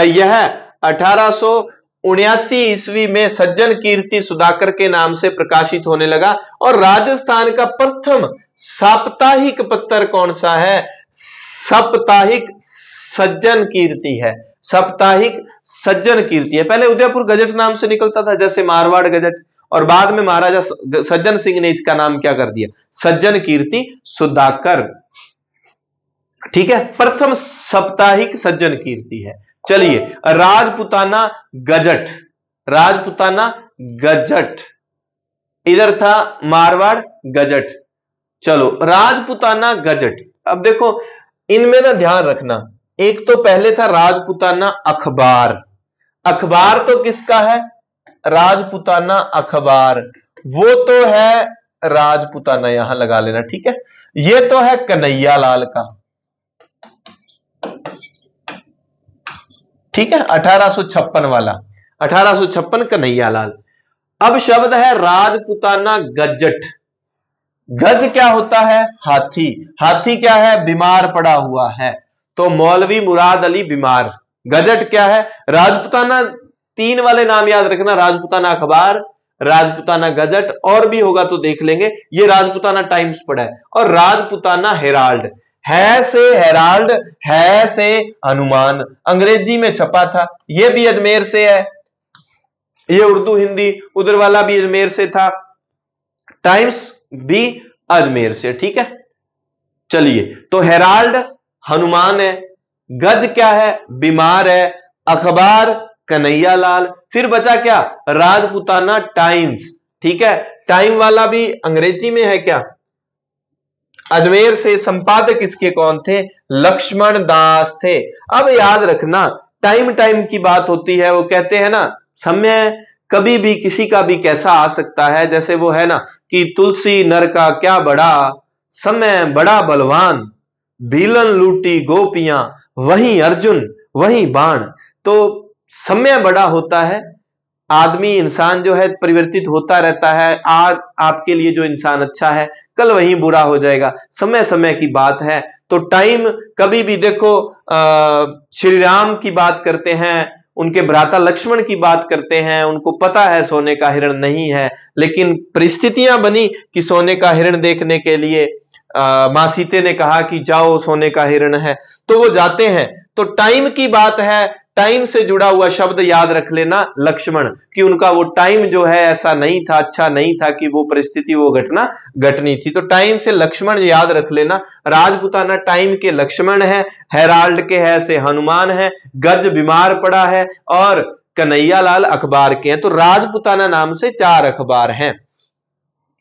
यह 1879 ईस्वी में सज्जन कीर्ति सुधाकर के नाम से प्रकाशित होने लगा। और राजस्थान का प्रथम साप्ताहिक पत्र कौन सा है? साप्ताहिक सज्जन कीर्ति है। साप्ताहिक सज्जन कीर्ति है। पहले उदयपुर गजट नाम से निकलता था, जैसे मारवाड़ गजट, और बाद में महाराजा सज्जन सिंह ने इसका नाम क्या कर दिया? सज्जन कीर्ति सुधाकर, ठीक है। प्रथम साप्ताहिक सज्जन कीर्ति है। चलिए राजपुताना गजट, राजपुताना गजट, इधर था मारवाड़ गजट। चलो राजपुताना गजट। अब देखो इनमें ना ध्यान रखना, एक तो पहले था राजपुताना अखबार। अखबार तो किसका है? राजपुताना अखबार, वो तो है राजपुताना, यहां लगा लेना, ठीक है। ये तो है कन्हैया लाल का, ठीक है, 1856 वाला, 1856 कन्हैयालाल। अब शब्द है राजपुताना गजट। गज क्या होता है? हाथी। हाथी क्या है? बीमार पड़ा हुआ है, तो मौलवी मुराद अली बीमार। गजट क्या है? राजपुताना, तीन वाले नाम याद रखना, राजपुताना अखबार, राजपुताना गजट, और भी होगा तो देख लेंगे। ये राजपुताना टाइम्स पड़ा है, और राजपुताना हेराल्ड। है से हेराल्ड, है से हनुमान, अंग्रेजी में छपा था। ये भी अजमेर से है, ये उर्दू हिंदी, उधर वाला भी अजमेर से था, टाइम्स भी अजमेर से। ठीक है, चलिए, तो हेराल्ड हनुमान है, गज क्या है? बीमार है, अखबार कन्हैयालाल, फिर बचा क्या? राजपुताना टाइम्स। ठीक है, टाइम वाला भी अंग्रेजी में है क्या? अजमेर से। संपादक इसके कौन थे? लक्ष्मण दास थे। अब याद रखना, टाइम टाइम की बात होती है, वो कहते हैं ना, समय कभी भी किसी का भी कैसा आ सकता है। जैसे वो है ना कि तुलसी नर का क्या बड़ा, समय बड़ा बलवान, भीलन लूटी गोपियां, वहीं अर्जुन वहीं बाण। तो समय बड़ा होता है, आदमी इंसान जो है परिवर्तित होता रहता है। आज आपके लिए जो इंसान अच्छा है, कल वही बुरा हो जाएगा, समय समय की बात है। तो टाइम कभी भी देखो, श्री राम की बात करते हैं, उनके भ्राता लक्ष्मण की बात करते हैं, उनको पता है सोने का हिरण नहीं है, लेकिन परिस्थितियां बनी कि सोने का हिरण देखने के लिए मां सीते ने कहा कि जाओ सोने का हिरण है, तो वो जाते हैं। तो टाइम की बात है, टाइम से जुड़ा हुआ शब्द याद रख लेना लक्ष्मण, कि उनका वो टाइम जो है ऐसा नहीं था, अच्छा नहीं था कि वो परिस्थिति, वो घटना घटनी थी। तो टाइम से लक्ष्मण याद रख लेना। राजपुताना टाइम के लक्ष्मण है, हेराल्ड के है से हनुमान है, गज बीमार पड़ा है, और कन्हैयालाल अखबार के हैं। तो राजपुताना नाम से 4 अखबार हैं।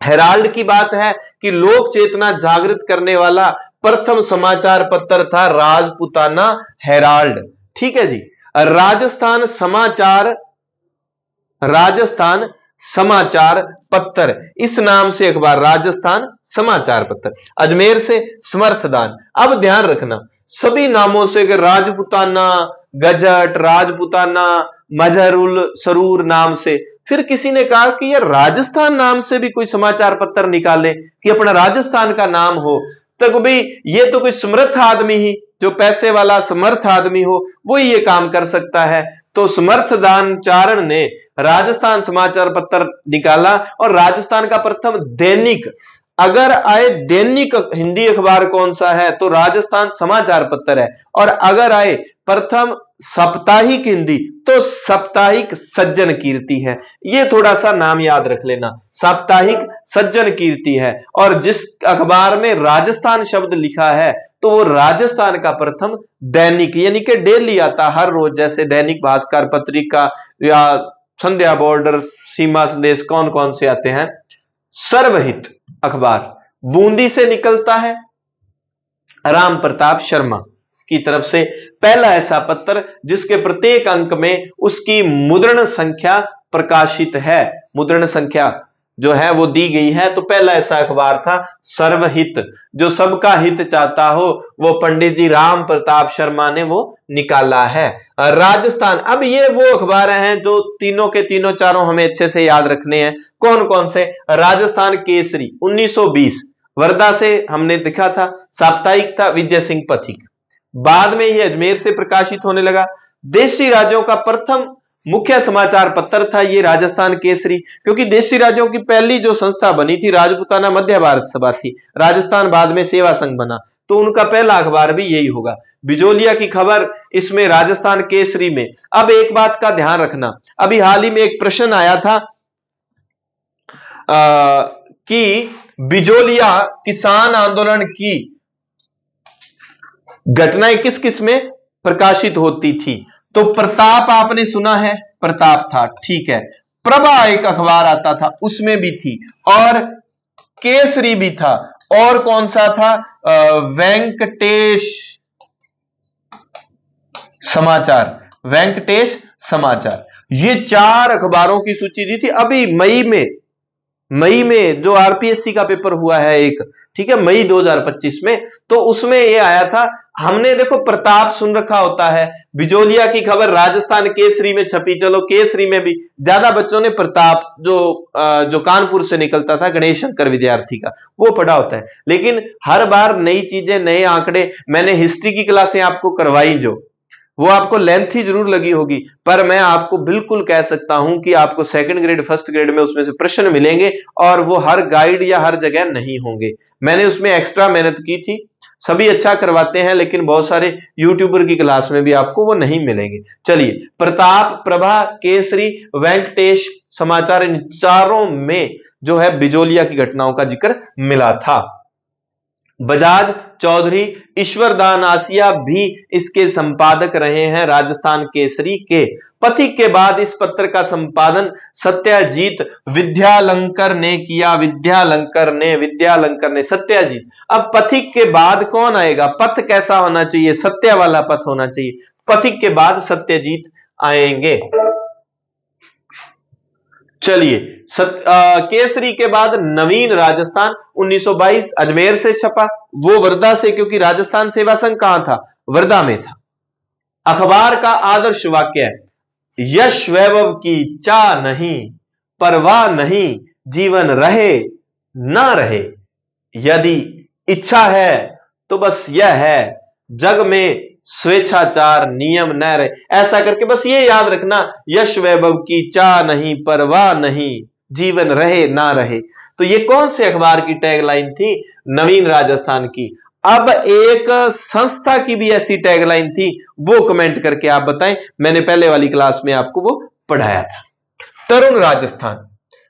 हेराल्ड की बात है कि लोक चेतना जागृत करने वाला प्रथम समाचार पत्र था राजपुताना हेराल्ड। ठीक है जी। राजस्थान समाचार, राजस्थान समाचार पत्र, इस नाम से अखबार राजस्थान समाचार पत्र। अजमेर से समर्थदान। अब ध्यान रखना, सभी नामों से, राजपुताना, गजट, राजपुताना, मजहरुल सरूर नाम से, फिर किसी ने कहा कि यार राजस्थान नाम से भी कोई समाचार पत्र निकाले कि अपना राजस्थान का नाम हो, तो भाई ये तो कोई समर्थ आदमी ही, जो पैसे वाला समर्थ आदमी हो, वो ये काम कर सकता है। तो समर्थदान चारण ने राजस्थान समाचार पत्र निकाला, और राजस्थान का प्रथम दैनिक, अगर आए दैनिक हिंदी अखबार कौन सा है, तो राजस्थान समाचार पत्र है। और अगर आए प्रथम साप्ताहिक हिंदी, तो साप्ताहिक सज्जन कीर्ति है। ये थोड़ा सा नाम याद रख लेना, साप्ताहिक सज्जन कीर्ति है। और जिस अखबार में राजस्थान शब्द लिखा है, तो वो राजस्थान का प्रथम दैनिक, यानी कि डेली आता, हर रोज, जैसे दैनिक भास्कर, पत्रिका, या संध्या, बॉर्डर, सीमा संदेश, कौन कौन से आते हैं। सर्वहित अखबार बूंदी से निकलता है, राम प्रताप शर्मा की तरफ से पहला ऐसा पत्र जिसके प्रत्येक अंक में उसकी मुद्रण संख्या प्रकाशित है, मुद्रण संख्या जो है वो दी गई है। तो पहला ऐसा अखबार था सर्वहित, जो सबका हित चाहता हो, वो पंडित जी राम प्रताप शर्मा ने वो निकाला है। राजस्थान, अब ये वो अखबार हैं जो तीनों के तीनों चारों हमें अच्छे से याद रखने हैं। कौन कौन से? राजस्थान केसरी 1920 वर्धा से हमने देखा था, साप्ताहिक था, विजय सिंह पथिक। बाद में ये अजमेर से प्रकाशित होने लगा। देशी राज्यों का प्रथम मुख्य समाचार पत्र था ये राजस्थान केसरी, क्योंकि देशी राज्यों की पहली जो संस्था बनी थी राजपुताना मध्य भारत सभा थी, राजस्थान बाद में सेवा संघ बना, तो उनका पहला अखबार भी यही होगा। बिजोलिया की खबर इसमें राजस्थान केसरी में। अब एक बात का ध्यान रखना, अभी हाल ही में एक प्रश्न आया था कि बिजोलिया किसान आंदोलन की घटनाएं किस किस में प्रकाशित होती थी। तो प्रताप आपने सुना है, प्रताप था, ठीक है। प्रभा एक अखबार आता था, उसमें भी थी, और केसरी भी था, और कौन सा था? वेंकटेश समाचार, वेंकटेश समाचार। ये 4 अखबारों की सूची दी थी। अभी मई में जो आरपीएससी का पेपर हुआ है एक, ठीक है, मई 2025 में, तो उसमें ये आया था हमने देखो प्रताप सुन रखा होता है, बिजोलिया की खबर राजस्थान केसरी में छपी, चलो केसरी में भी ज्यादा बच्चों ने प्रताप जो कानपुर से निकलता था गणेश शंकर विद्यार्थी का, वो पढ़ा होता है। लेकिन हर बार नई चीजें, नए आंकड़े, मैंने हिस्ट्री की क्लासें आपको करवाई जो, वो आपको लेंथी जरूर लगी होगी, पर मैं आपको बिल्कुल कह सकता हूं कि आपको सेकंड ग्रेड फर्स्ट ग्रेड में उसमें से प्रश्न मिलेंगे, और वो हर गाइड या हर जगह नहीं होंगे। मैंने उसमें एक्स्ट्रा मेहनत की थी, सभी अच्छा करवाते हैं, लेकिन बहुत सारे यूट्यूबर की क्लास में भी आपको वो नहीं मिलेंगे। चलिए, प्रताप, प्रभा, केसरी, वेंकटेश समाचार, इन चारों में जो है बिजोलिया की घटनाओं का जिक्र मिला था। बजाज, चौधरी, ईश्वरदान आसिया भी इसके संपादक रहे हैं राजस्थान केसरी के। पथिक के बाद इस पत्र का संपादन सत्यजीत विद्यालंकर ने किया। विद्यालंकर ने सत्यजीत। अब पथिक के बाद कौन आएगा? पथ कैसा होना चाहिए? सत्य वाला पथ होना चाहिए। पथिक के बाद सत्यजीत आएंगे। चलिए, केसरी के बाद नवीन राजस्थान 1922 अजमेर से छपा, वो वर्धा से, क्योंकि राजस्थान सेवा संघ कहां था? वर्धा में था। अखबार का आदर्श वाक्य है, यश वैभव की चाह नहीं, परवाह नहीं, जीवन रहे ना रहे, यदि इच्छा है तो बस यह है, जग में स्वेच्छाचार नियम न रहे। ऐसा करके बस ये याद रखना, यश वैभव की चाह नहीं, परवाह नहीं, जीवन रहे ना रहे। तो ये कौन से अखबार की टैगलाइन थी? नवीन राजस्थान की। अब एक संस्था की भी ऐसी टैगलाइन थी, वो कमेंट करके आप बताएं, मैंने पहले वाली क्लास में आपको वो पढ़ाया था। तरुण राजस्थान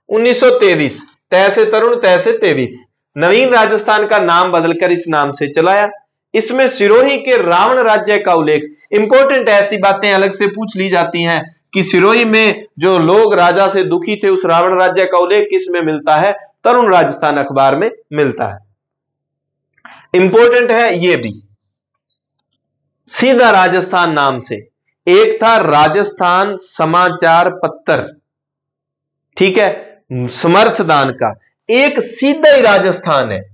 1923, तैसे तरुण तैसे 23। नवीन राजस्थान का नाम बदलकर इस नाम से चलाया। इसमें सिरोही के रावण राज्य का उल्लेख, इंपॉर्टेंट ऐसी बातें अलग से पूछ ली जाती हैं कि सिरोही में जो लोग राजा से दुखी थे, उस रावण राज्य का उल्लेख किस में मिलता है? तरुण राजस्थान अखबार में मिलता है। इंपॉर्टेंट है ये भी। सीधा राजस्थान नाम से एक था राजस्थान समाचार पत्र, ठीक है, समर्थदान का। एक सीधा ही राजस्थान है।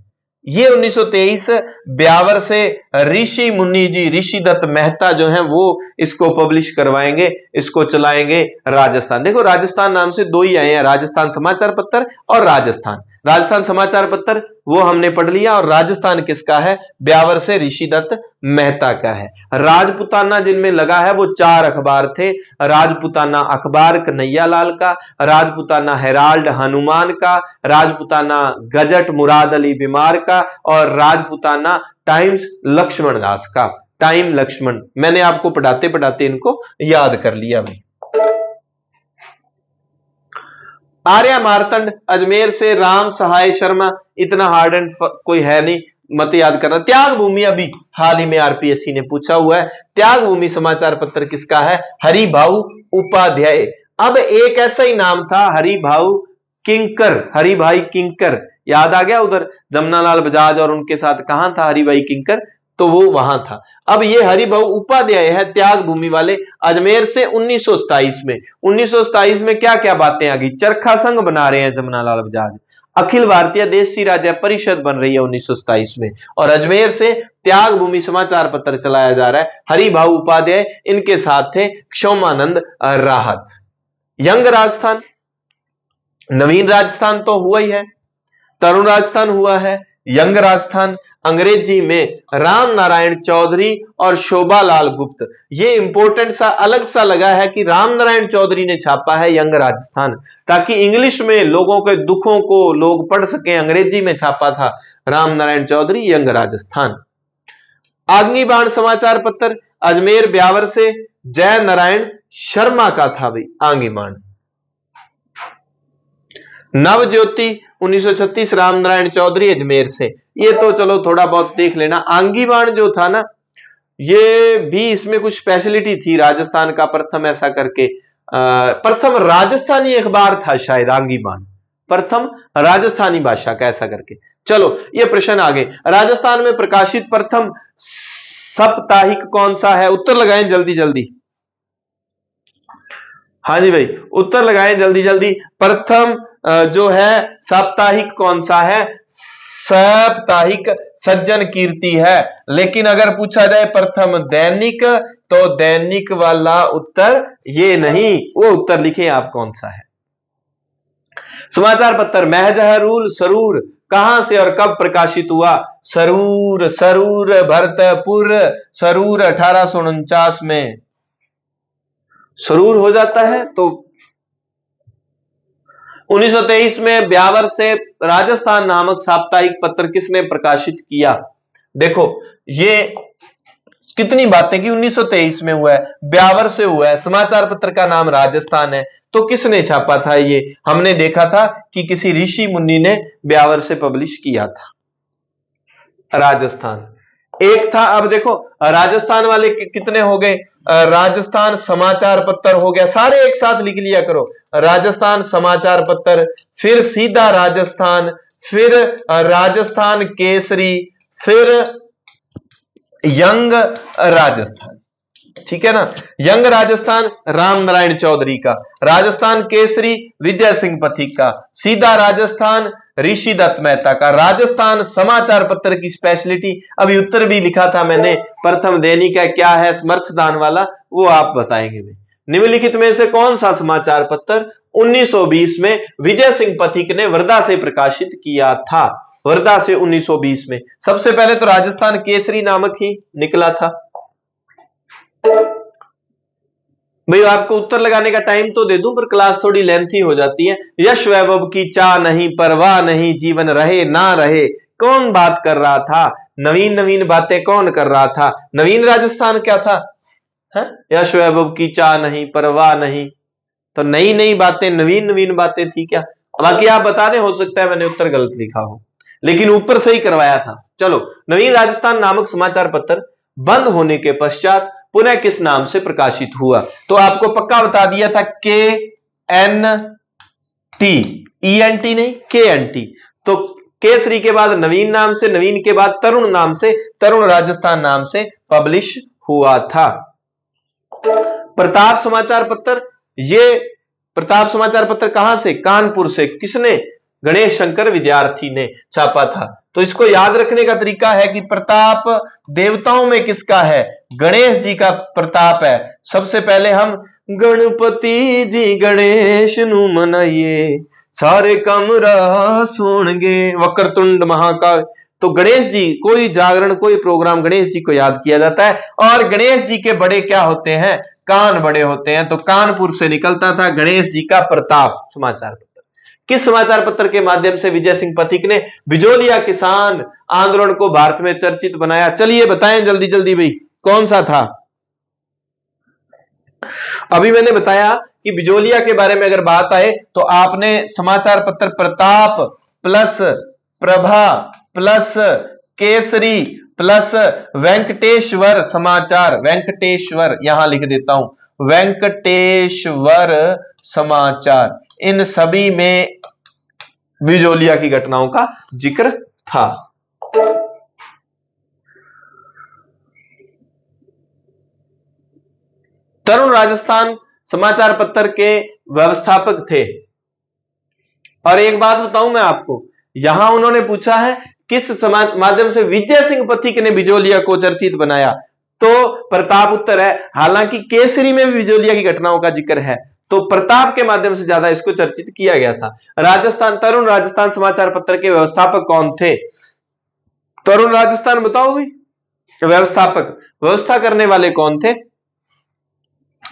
ये 1923 ब्यावर से ऋषि मुनि जी, ऋषि दत्त मेहता जो हैं वो इसको पब्लिश करवाएंगे, इसको चलाएंगे राजस्थान। देखो, राजस्थान नाम से दो ही आए हैं, राजस्थान समाचार पत्र और राजस्थान समाचार पत्र वो हमने पढ़ लिया, और राजस्थान किसका है? ब्यावर से ऋषि दत्त मेहता का है। राजपुताना जिनमें लगा है वो 4 अखबार थे। राजपुताना अखबार कन्हैया लाल का, राजपुताना हेराल्ड हनुमान का, राजपुताना गजट मुराद अली बीमार का, और राजपुताना टाइम्स लक्ष्मण दास का। टाइम लक्ष्मण, मैंने आपको पढ़ाते पढ़ाते इनको याद कर लिया भी। आर्या मार्तंड अजमेर से, राम सहाय शर्मा, इतना हार्ड एंड कोई है नहीं, मत याद करना। त्याग भूमि अभी हाल ही में आरपीएससी ने पूछा हुआ है, त्याग भूमि समाचार पत्र किसका है? हरिभाऊ उपाध्याय। अब एक ऐसा ही नाम था, हरिभाऊ किंकर, हरिभाई किंकर, याद आ गया? उधर जमनालाल बजाज और उनके साथ कहां था हरिभाई किंकर? तो वो वहां था। अब ये हरिभाऊ उपाध्याय है त्याग भूमि वाले, अजमेर से 1927 में। 1927 में क्या क्या बातें आ गई? चरखा संघ बना रहे हैं जमनालाल बजाज, अखिल भारतीय देशी राज्य परिषद बन रही है 1927 में, और अजमेर से त्याग भूमि समाचार पत्र चलाया जा रहा है। हरिभाऊ उपाध्याय, इनके साथ थे क्षोमानंद राहत। यंग राजस्थान, नवीन राजस्थान तो हुआ ही है, तरुण राजस्थान हुआ है, यंग राजस्थान अंग्रेजी में राम नारायण चौधरी और शोभालाल गुप्त। ये इंपॉर्टेंट सा अलग सा लगा है कि राम नारायण चौधरी ने छापा है यंग राजस्थान, ताकि इंग्लिश में लोगों के दुखों को लोग पढ़ सकें, अंग्रेजी में छापा था राम नारायण चौधरी यंग राजस्थान। आग्नि बाण समाचार पत्र अजमेर ब्यावर से जय नारायण शर्मा का था भाई आग्नि बाण। नव ज्योति 1936 रामनारायण चौधरी अजमेर से, ये तो चलो थोड़ा बहुत देख लेना। आंगीबाण जो था ना, ये भी इसमें कुछ स्पेशलिटी थी, राजस्थान का प्रथम ऐसा करके प्रथम राजस्थानी अखबार था शायद आंगीबाण, प्रथम राजस्थानी भाषा का ऐसा करके। चलो ये प्रश्न आगे, राजस्थान में प्रकाशित प्रथम साप्ताहिक कौन सा है? उत्तर लगाएं जल्दी जल्दी। हाँ जी भाई, उत्तर लगाएं जल्दी जल्दी। प्रथम जो है साप्ताहिक कौन सा है? साप्ताहिक सज्जन कीर्ति है। लेकिन अगर पूछा जाए प्रथम दैनिक, तो दैनिक वाला उत्तर ये नहीं, वो उत्तर लिखे आप कौन सा है। समाचार पत्र महजहरूल सरूर कहां से और कब प्रकाशित हुआ? सरूर, सरूर भरतपुर, सरूर 1849 में सरूर हो जाता है। तो 1923 में ब्यावर से राजस्थान नामक साप्ताहिक पत्र किसने प्रकाशित किया? देखो ये कितनी बातें कि 1923 में हुआ है, ब्यावर से हुआ है, समाचार पत्र का नाम राजस्थान है, तो किसने छापा था? ये हमने देखा था कि किसी ऋषि मुनि ने ब्यावर से पब्लिश किया था, राजस्थान एक था। अब देखो राजस्थान वाले कितने हो गए? राजस्थान समाचार पत्र हो गया, सारे एक साथ लिख लिया करो, राजस्थान समाचार पत्र, फिर सीधा राजस्थान, फिर राजस्थान केसरी, फिर यंग राजस्थान, ठीक है ना। यंग राजस्थान राम नारायण चौधरी का, राजस्थान केसरी विजय सिंह पथिक का, सीधा राजस्थान ऋषि दत्त मेहता का। राजस्थान समाचार पत्र की स्पेशलिटी, अभी उत्तर भी लिखा था मैंने, प्रथम दैनिक है, क्या है समर्थदान वाला, वो आप बताएंगे। निम्नलिखित में से कौन सा समाचार पत्र 1920 में विजय सिंह पथिक ने वर्धा से प्रकाशित किया था? वर्धा से 1920 में सबसे पहले तो राजस्थान केसरी नामक ही निकला था। भाई आपको उत्तर लगाने का टाइम तो दे दूं, पर क्लास थोड़ी लेंथी हो जाती है। यश वैभव की चाह नहीं, परवाह नहीं, जीवन रहे ना रहे, कौन बात कर रहा था? नवीन नवीन बातें कौन कर रहा था? नवीन राजस्थान क्या था? है? यश वैभव की चाह नहीं, परवाह नहीं, तो नई नई बातें, नवीन नवीन बातें थी क्या? बाकी आप बता दें, हो सकता है मैंने उत्तर गलत लिखा हो, लेकिन ऊपर से ही करवाया था। चलो, नवीन राजस्थान नामक समाचार पत्र बंद होने के पश्चात पुनः किस नाम से प्रकाशित हुआ? तो आपको पक्का बता दिया था, KNT, ENT नहीं, KNT। तो केसरी के बाद नवीन नाम से, नवीन के बाद तरुण नाम से, तरुण राजस्थान नाम से पब्लिश हुआ था। प्रताप समाचार पत्र, ये प्रताप समाचार पत्र कहां से? कानपुर से। किसने? गणेश शंकर विद्यार्थी ने छापा था। तो इसको याद रखने का तरीका है कि प्रताप देवताओं में किसका है? गणेश जी का प्रताप है। सबसे पहले हम गणपति जी गणेश नु मनाइए, सारे काम रास होंगे, वक्रतुंड महाकाय। तो गणेश जी, कोई जागरण, कोई प्रोग्राम, गणेश जी को याद किया जाता है। और गणेश जी के बड़े क्या होते हैं? कान बड़े होते हैं। तो कानपुर से निकलता था गणेश जी का प्रताप समाचार पत्र। किस समाचार पत्र के माध्यम से विजय सिंह पथिक ने बिजोलिया किसान आंदोलन को भारत में चर्चित बनाया? चलिए बताएं जल्दी जल्दी भाई, कौन सा था? अभी मैंने बताया कि बिजोलिया के बारे में अगर बात आए तो आपने समाचार पत्र Pratap plus Prabha plus Kesari plus Venkateshwar Samachar, Venkateshwar यहां लिख देता हूं, वेंकटेश्वर समाचार, इन सभी में बिजोलिया की घटनाओं का जिक्र था। तरुण राजस्थान समाचार पत्र के व्यवस्थापक थे। और एक बात बताऊं मैं आपको, यहां उन्होंने पूछा है किस माध्यम से विजय सिंह पथिक ने बिजोलिया को चर्चित बनाया, तो प्रताप उत्तर है। हालांकि केसरी में भी बिजोलिया की घटनाओं का जिक्र है, तो प्रताप के माध्यम से ज्यादा इसको चर्चित किया गया था। राजस्थान, तरुण राजस्थान समाचार पत्र के व्यवस्थापक कौन थे? तरुण राजस्थान बताओ भाई, व्यवस्थापक, व्यवस्था करने वाले कौन थे?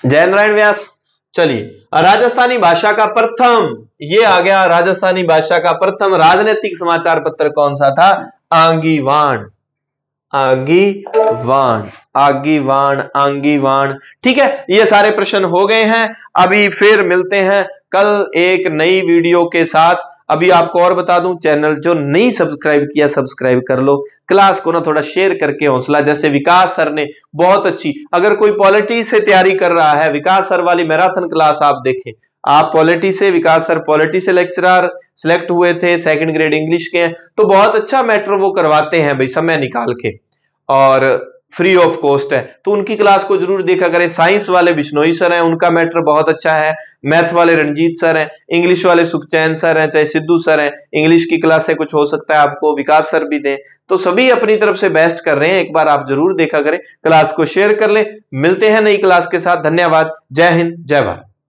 जयनारायण व्यास। चलिए, राजस्थानी भाषा का प्रथम, ये आ गया, राजस्थानी भाषा का प्रथम राजनीतिक समाचार पत्र कौन सा था? आंगीवाण, आंगीवाण, आंगीवाण, आंगीवाण। ठीक है, ये सारे प्रश्न हो गए हैं। अभी फिर मिलते हैं कल एक नई वीडियो के साथ। अभी आपको और बता दूं, चैनल जो नहीं सब्सक्राइब किया सब्सक्राइब कर लो, क्लास को ना थोड़ा शेयर करके हौसला, जैसे विकास सर ने बहुत अच्छी, अगर कोई पॉलिटी से तैयारी कर रहा है, विकास सर वाली मैराथन क्लास आप देखें। आप पॉलिटी से, विकास सर पॉलिटी से लेक्चरर सिलेक्ट हुए थे, सेकंड ग्रेड इंग्लिश के हैं, तो बहुत अच्छा मैटर वो करवाते हैं भाई, समय निकाल के। और फ्री ऑफ कॉस्ट है, तो उनकी क्लास को जरूर देखा करें। साइंस वाले बिश्नोई सर हैं, उनका मैटर बहुत अच्छा है। मैथ वाले रणजीत सर हैं, इंग्लिश वाले सुखचैन सर हैं, चाहे सिद्धू सर हैं, इंग्लिश की क्लास से कुछ हो सकता है आपको विकास सर भी दें, तो सभी अपनी तरफ से बेस्ट कर रहे हैं। एक बार आप जरूर देखा करें, क्लास को शेयर कर लें। मिलते हैं नई क्लास के साथ। धन्यवाद। जय हिंद, जय भारत।